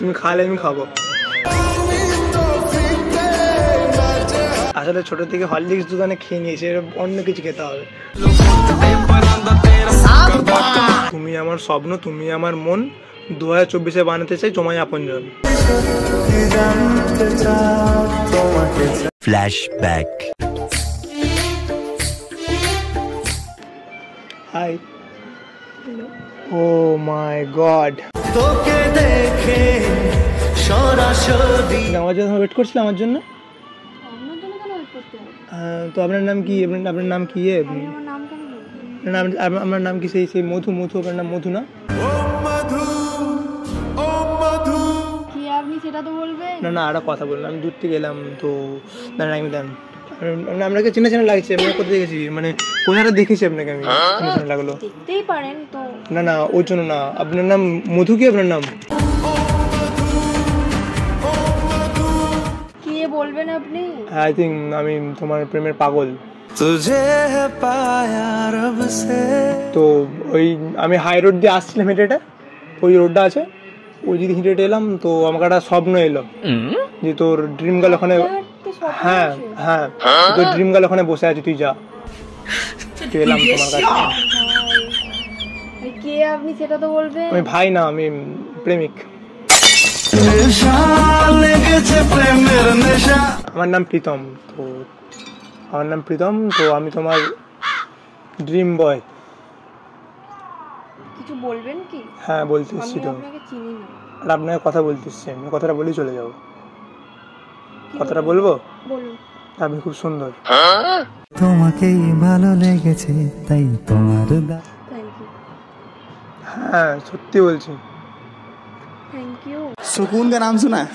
তুমি খালে আমি খাবো। আসলে ছোট থেকে হরলিক্স দোকানে খেয়ে নিয়েছি, অন্য কিছু খেতে হবে। তুমি আমার স্বপ্ন, তুমি আমার মন, 2024-এ বানাতে চাই তোমায় আপনজন। ফ্ল্যাশব্যাক। হাই। ও মাই গড, তোকে দেখে সরাসরি আমার জন্য ওয়েট করছিল আমার জন্য। তো আপনার নাম কি? আপনার নাম কি? আমার নাম কি? সেই মধু। আপনার নাম মধু না? না একটা কথা বললাম, আমি দূর থেকে এলাম তো। আপনাকে চেনা চেনা লাগছে। আমি কোথায় দেখেছি, মানে কোথায় দেখেছি আপনাকে আমি, চেনা চেনা লাগলো। দেখতেই পারেন তো। না ওই জন্য না। আপনার নাম মধু কি? আপনার নাম কি বলবেন আপনি? আই থিঙ্ক আমি তোমার প্রেমের পাগল। তো ওই আমি হাই রোড দিয়ে আসছিলাম, হেঁটে ওই রোডটা আছে, ওই দিকে হেঁটে এলাম তো আমাকে একটা স্বপ্ন এলো যে তোর ড্রিম গার্ল ওখানে। হ্যাঁ তোর ড্রিম গার্ল ওখানে বসে আছে, তুই যা। এলাম তোমার কাছে। কে আপনি সেটা তো বলবেন। আমি ভাই না, আমি প্রেমিক। আমার নাম প্রীতম। তো আমি তোমার ড্রিম বয়। কিছু বলবেন কি? হ্যাঁ বলতে এসছি তো। আপনাকে চিনি না। আর আপনাকে কথা বলতে এসছি, আমি কথাটা বলেই চলে যাবো। কথাটা বলবো? বলুন। আপনি খুব সুন্দর। তোমাকেই ভালো লেগেছে তাই তোমার থ্যাংক ইউ। হ্যাঁ সত্যি বলছি। Thank you. सुकून का नाम सुना है?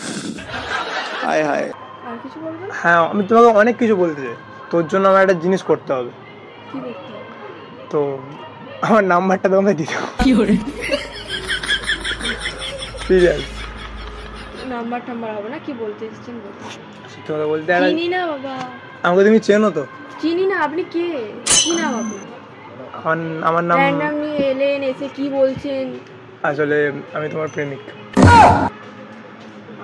हाय हाय। আর কিছু বলবেন? হ্যাঁ আমি তোমাকে অনেক কিছু বলতে চাই। তোর জন্য আমার একটা জিনিস করতে হবে। কি করতে হবে? তো আমার নাম্বারটা তোমাকে দিতে হবে। কি করে? সিরিয়াস। নাম্বার হবে না, কি বলতে এসেছেন বলুন। সত্যি কথা বলতে চিনি না বাবা। আমাকে তুমি চেনো তো? চিনি না। আপনি কে? কি নাম আপনার? আমার নাম। নাম নিয়ে এলেন, এসে কি বলছেন? আসলে আমি তোমার প্রেমিক।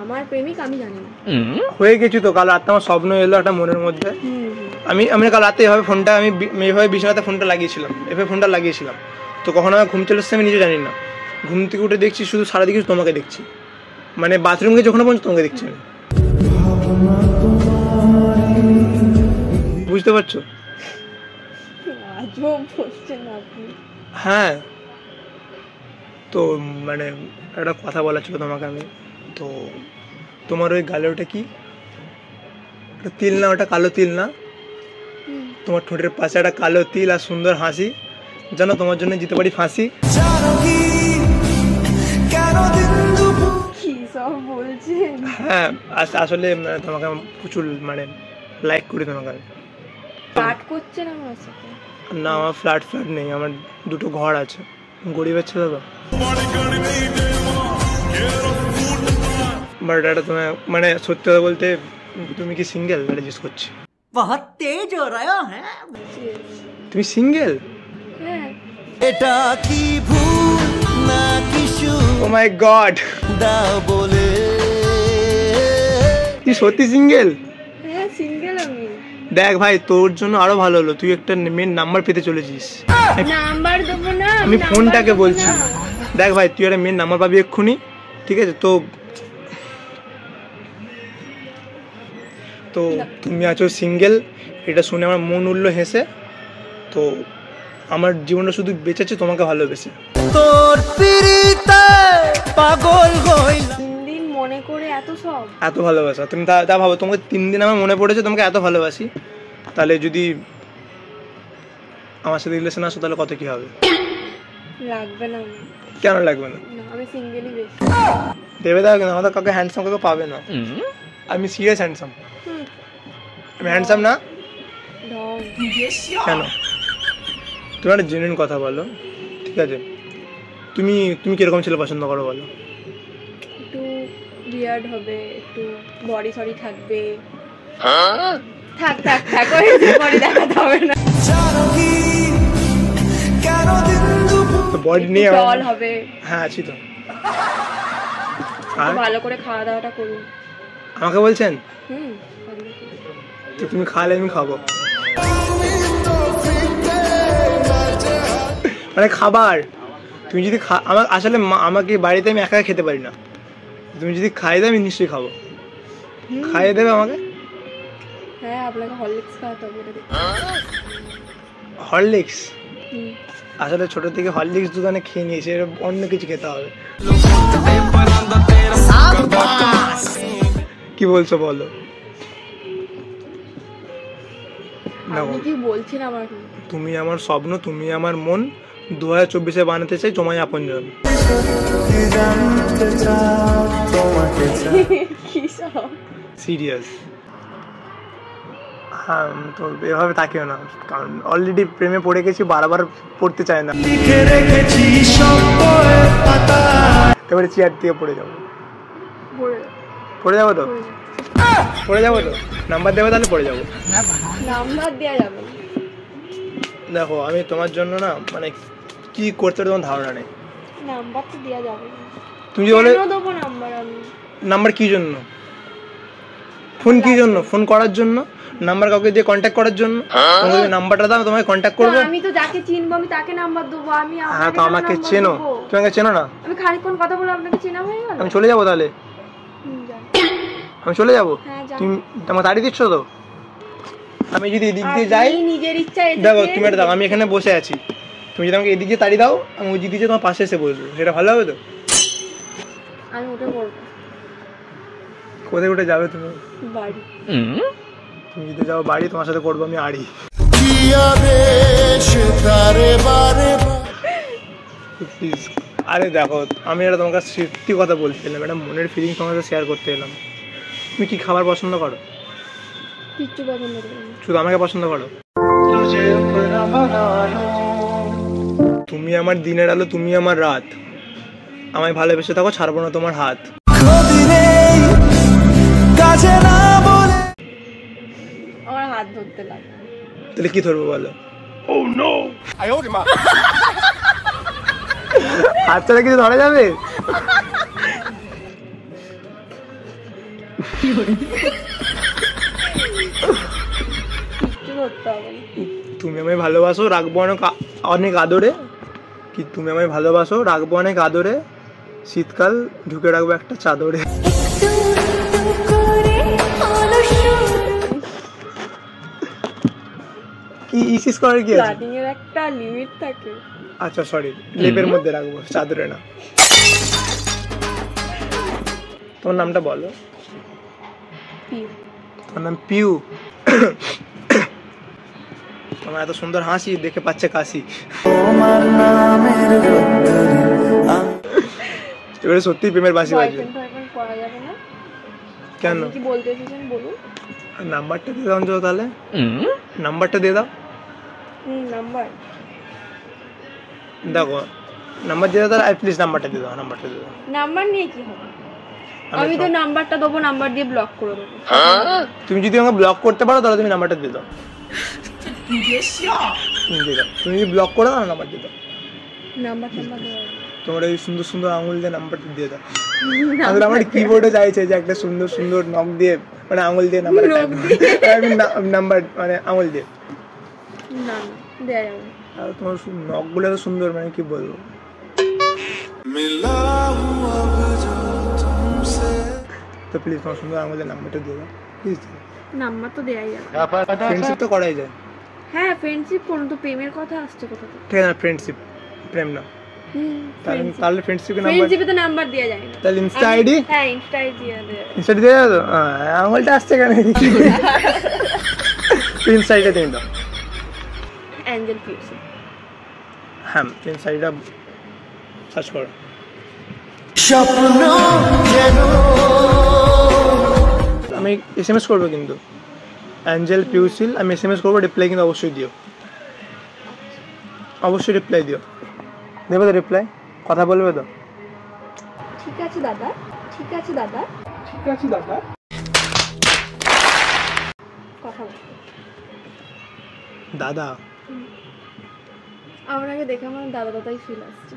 আমার প্রেমিক আমি জানি না। হয়ে গেছি তো। কাল রাতে আমার স্বপ্ন এলো একটা মনের মধ্যে। আমি কাল রাতে এভাবে ফোনটা এইভাবে বিছানাতে ফোনটা লাগিয়েছিলাম। তো কখন আমার ঘুম চলে এসছে আমি নিজে জানি না। ঘুম থেকে উঠে দেখছি শুধু সারাদিকে তোমাকে দেখছি, মানে বাথরুমে যখন পর্যন্ত তোমাকে দেখছি আমি। বুঝতে পারছো? আজব বলছেন আপনি। হ্যাঁ তো মানে একটা কথা বলার ছিল তোমাকে আমি। তো তোমার ওই গালে ওটা কি? ওটা তিল না? ওটা কালো তিল না? তোমার ঠোঁটের পাশে একটা কালো তিল আর সুন্দর হাসি, জানো তোমার জন্য দিতে পারি ফাঁসি। কি সব বলছেন? হ্যাঁ আসলে তোমাকে প্রচুর মানে লাইক করি তোমাকে। ফ্লার্ট করছেন আমার সাথে? না আমার ফ্ল্যাট নেই, আমার দুটো ঘর আছে, গরিবের ছেলে তো। বাট এটা তোমার মানে সত্যি কথা বলতে তুমি কি সিঙ্গেল? এটা জিজ্ঞেস করছি। बहुत तेज हो रहा है। তুমি সিঙ্গেল? হ্যাঁ। এটা কি ভুল না কিছু ও মাই গড, দা বলে তুই সত্যি সিঙ্গেল? হ্যাঁ সিঙ্গেল আমি। দেখ ভাই তোর জন্য আরো ভালো হলো, তুই একটা মেন নাম্বার পেতে চলেছিস। নাম্বার দেবো না আমি ফোনটাকে বলছি। দেখ ভাই তুই একটা মেন নাম্বার পাবি এক্ষুনি, ঠিক আছে? তো তুমি আছো সিঙ্গেল, এটা শুনে আমার মন উঠলো হেসে। তো আমার জীবনটা শুধু বেঁচেছে তোমাকে ভালোবেসে। তোর পিরিতে পাগল হইলাম। 3 দিন মনে করে এত ভালোবাসা তুমি তা ভাবো, তোমাকে 3 দিন আমার মনে পড়েছে, তোমাকে এত ভালোবাসি। তাহলে যদি আমার সাথে রিলেশন আসো তাহলে কত কি হবে? লাগবে না। কেন লাগবে না? আমি সিঙ্গেলই বেশি। দেবে দাও কিন্তু আমাদের কাউকে হ্যান্ডসাম কাউকে পাবে না। আমি সিরিয়াস হ্যান্ডসাম। আমি হ্যান্ডসাম না? কেন? তুমি একটা জেনুইন কথা বলো, ঠিক আছে? তুমি কিরকম ছেলে পছন্দ করো বলো? একটু বিয়ার্ড হবে, একটু বডি সরি থাকবে। থাক বডি দেখাতে হবে না। বডি নিয়ে জল হবে। হ্যাঁ আছি তো। আর ভালো করে খাওয়া দাওয়াটা করুন। আমাকে বলছেন? হুম। তো তুমি খাওয়ালে আমি খাবো। মানে খাবার তুমি যদি আমার আসলে আমাকে বাড়িতে আমি একা খেতে পারি না, তুমি যদি খাইয়ে দেবে আমি নিশ্চয়ই খাবো। খাইয়ে দেবে আমাকে? হ্যাঁ, আপনাকে হরলিক্স খাওয়াতে হবে। হরলিক্স? আসলে ছোট থেকে হরলিক্স দোকানে খেয়ে নিয়েছি, অন্য কিছু খেতে হবে। কি বলছো বলো? আপনি কি বলছেন আমাকে? তুমি আমার স্বপ্ন, তুমি আমার মন, 2024-এ বানাতে চাই তোমায় আপনজন। সিরিয়াস? হ্যাঁ, তো এভাবে তাকিও না, কারণ অলরেডি প্রেমে পড়ে গেছি, বারবার পড়তে চাই না। এবারে চেয়ার দিয়ে পড়ে যাবো। পড়ে যাবো তো? পড়ে যাবো তো? নাম্বার দেবে তাহলে পড়ে যাবো। নাম্বার দেওয়া যাবে না। দেখো আমি তোমার জন্য না মানে কি করতে হবে তোমার ধারণা নেই। নাম্বার তো দেওয়া যাবে না। তুমি বলে দেবো নাম্বার আমি? নাম্বার কি জন্য? ফোন কি জন্য? ফোন করার জন্য? নাম্বার কাউকে দিয়ে কন্ট্যাক্ট করার জন্য? তোমাকে নাম্বারটা দাও, তোমায় কন্ট্যাক্ট করবো। আমি তো যাকে চিনবো আমি তাকে নাম্বার দেবো। আমি হ্যাঁ, তো আমাকে চেনো? তুমি আমাকে চেনো না? আমি খানিকক্ষণ কথা বলে আপনাকে চেনা হয়ে গেল। আমি চলে যাবো তাহলে? আমি চলে যাবো? হ্যাঁ, তুমি আমাকে তাড়িয়ে দিচ্ছ তো? আমি যদি এদিক দিয়ে যাই, নিজের ইচ্ছা। দেখো তুমি এটা দাও, আমি এখানে বসে আছি, তুমি যদি আমাকে এদিক দিয়ে তাড়িয়ে দাও, আমি ওই দিক দিয়ে তোমার পাশে এসে বসবো, সেটা ভালো হবে তো? আমি উঠে পড়বো। কোথায় উঠে যাবে তুমি? বাড়ি। তুমি যদি যাও বাড়ি, তোমার সাথে করবো আমি আড়ি। প্লিজ। আরে দেখো আমি এটা তোমার কাছে সত্যি কথা বলছিলাম, একটা মনের ফিলিংস তোমার সাথে শেয়ার করতে এলাম। তুমি কি খাবার পছন্দ করো? কিচ্ছু পছন্দ করি না। শুধু আমাকে পছন্দ করো? তুমি আমার দিনের আলো, তুমি আমার রাত, আমায় ভালোবেসে থাকো, ছাড়বো না তোমার হাত। আমার হাত ধরতে লাগে। তাহলে কি ধরবো বলো? হাত ছাড়া কিছু ধরা যাবে? কিচ্ছু ধরতে হবে না। তুমি আমায় ভালোবাসো, রাখবো অনেক আদরে। কি তুমি আমায় ভালোবাসো, রাখবো অনেক আদরে, শীতকাল ঢুকে রাখবো একটা চাদরে। কি ইসিস করার কি আছে? প্ল্যাটিং এর একটা লিমিট থাকে। আচ্ছা সরি, লেপের মধ্যে রাখবো, চাদরে না। তোমার নামটা বলো। পিউ। তোমার নাম পিউ? তোমার এত সুন্দর হাসি দেখে পাচ্ছে কাশি। এবারে সত্যি প্রেমের বাঁশি বাজবে। বয়ফ্রেন্ড করা যাবে না? কেন? কি বলতে এসেছেন বলুন। নাম্বারটা দিয়ে দাও অঞ্জলি, তাহলে নাম্বারটা দিয়ে দাও। নাম্বার দেখো নাম্বার দিয়ে দাও তাহলে, প্লিজ নাম্বারটা দিয়ে দাও, নাম্বারটা দিয়ে দাও। নাম্বার নিয়ে কি হবে? আমি তো নাম্বারটা দেবো, নাম্বার দিয়ে ব্লক করে দেবো। তুমি যদি আমাকে ব্লক করতে পারো তাহলে তুমি নাম্বারটা দিয়ে দাও। তুমি যদি ব্লক করে দাও নাম্বার দিয়ে দাও। নাম্বার তোমার এই সুন্দর সুন্দর আঙুল দিয়ে নাম্বারটা দিয়ে দাও। আসলে আমার কিবোর্ডে চাইছে যে একটা সুন্দর সুন্দর নখ দিয়ে, মানে আঙুল দিয়ে নাম্বার, নাম্বার মানে আঙুল দিয়ে। না দেয়া যাবে। আর তোমার নখগুলো এত সুন্দর, মানে কি বলবো। তো প্লিজ তোমার সুন্দর আঙুল দিয়ে নাম্বারটা দিয়ে দাও প্লিজ। নাম্বার তো দেয়াই যাবে। ফ্রেন্ডশিপ তো করাই যায়। হ্যাঁ ফ্রেন্ডশিপ করুন, তো প্রেমের কথা আসছে কোথা থেকে? ঠিক আছে, ফ্রেন্ডশিপ, প্রেম না। তাহলে ফ্রেন্ডশিপে নাম্বার, ফ্রেন্ডশিপে তো নাম্বার দেয়া যায় না। তাহলে ইনস্টা আইডি? হ্যাঁ ইনস্টা আইডি দিয়ে দেয়া। ইনস্টা দিয়ে দাও। আঙুলটা আসছে কেন? ইনস্টা আইডিটা দিয়ে দাও। Angel PUC. হ্যাঁ ইনস্টা আইডিটা সার্চ করো। আমি এসএমএস করবো কিন্তু, অ্যাঞ্জেল পিউসিল আমি এসএমএস করবো, রিপ্লাই কিন্তু অবশ্যই দিও, অবশ্যই রিপ্লাই দিও। দেবে তো রিপ্লাই? কথা বলবে তো? ঠিক আছে দাদা, ঠিক আছে দাদা, ঠিক আছে দাদা। কথা বলতে দাদা আপনাকে দেখে আমার দাদা দাদাই ফিল আসছে।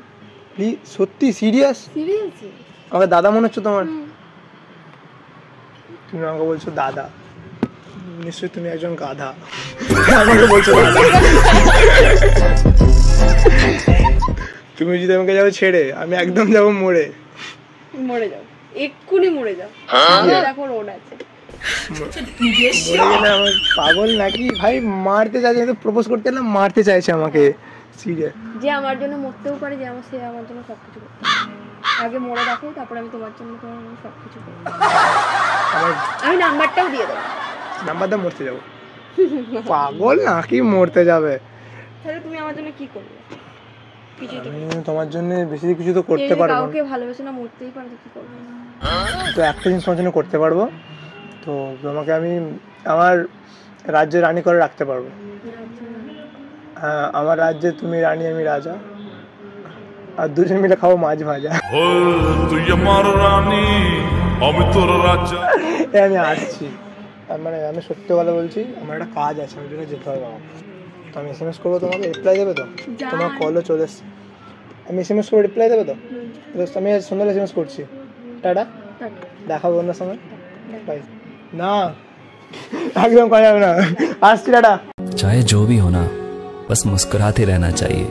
প্লিজ, সত্যি সিরিয়াস? সিরিয়াসলি আমাকে দাদা মনে হচ্ছে তোমার? তুমি আমাকে বলছো দাদা, নিশ্চয়ই তুমি একজন গাধা। আমাকে বলছো দাদা। তুমি যদি আমাকে যাও ছেড়ে, আমি একদম যাবো মরে। মরে যাও, এক্ষুনি মরে যাও। দেখো রোড আছে। মরে গেলে আমার পাগল নাকি ভাই? মারতে চাইছে, তো প্রপোজ করতে এলাম, মারতে চাইছে আমাকে। সিরিয়াস? যে আমার জন্য মরতেও পারে, যে আমার, সে আমার জন্য সবকিছু করতে পারে। আগে মরে দেখো, তারপর আমি তোমার জন্য সবকিছু করবো। আমি নাম্বারটাও দিয়ে দেবো। নাম্বার দিয়ে মরতে যাবো? পাগল নাকি মরতে যাবে? তাহলে তুমি আমার জন্য কি করবে? কিছুই তো আমি তোমার জন্য বেশি কিছু তো করতে পারবো না। কাউকে ভালোবেসে না মরতেই পারে, তো কি করবে? তো একটা জিনিস তোমার জন্য করতে পারবো, তো তোমাকে আমি আমার রাজ্যে রানী করে রাখতে পারবো। হ্যাঁ, আমার রাজ্যে তুমি রানী, আমি রাজা, আর দুজন মিলে খাবো মাছ ভাজা। তুই আমার রানী, আমি তোর রাজা। আমি আসছি, মানে আমি সত্যি কথা বলছি, আমার একটা কাজ আছে, আমার জন্য যেতে হবে আমাকে। তো আমি SMS করবো, তোমাকে রিপ্লাই দেবে তো? তোমার কলও চলে এসছে, আমি SMS করবো, রিপ্লাই দেবে তো? আমি সন্ধ্যাবেলা SMS করছি। টাটা, দেখাবো অন্য সময়। বাই। না, একদম করা যাবে না। আসছি, টাটা। चाहे जो भी हो ना, बस मुस्कुराते रहना चाहिए।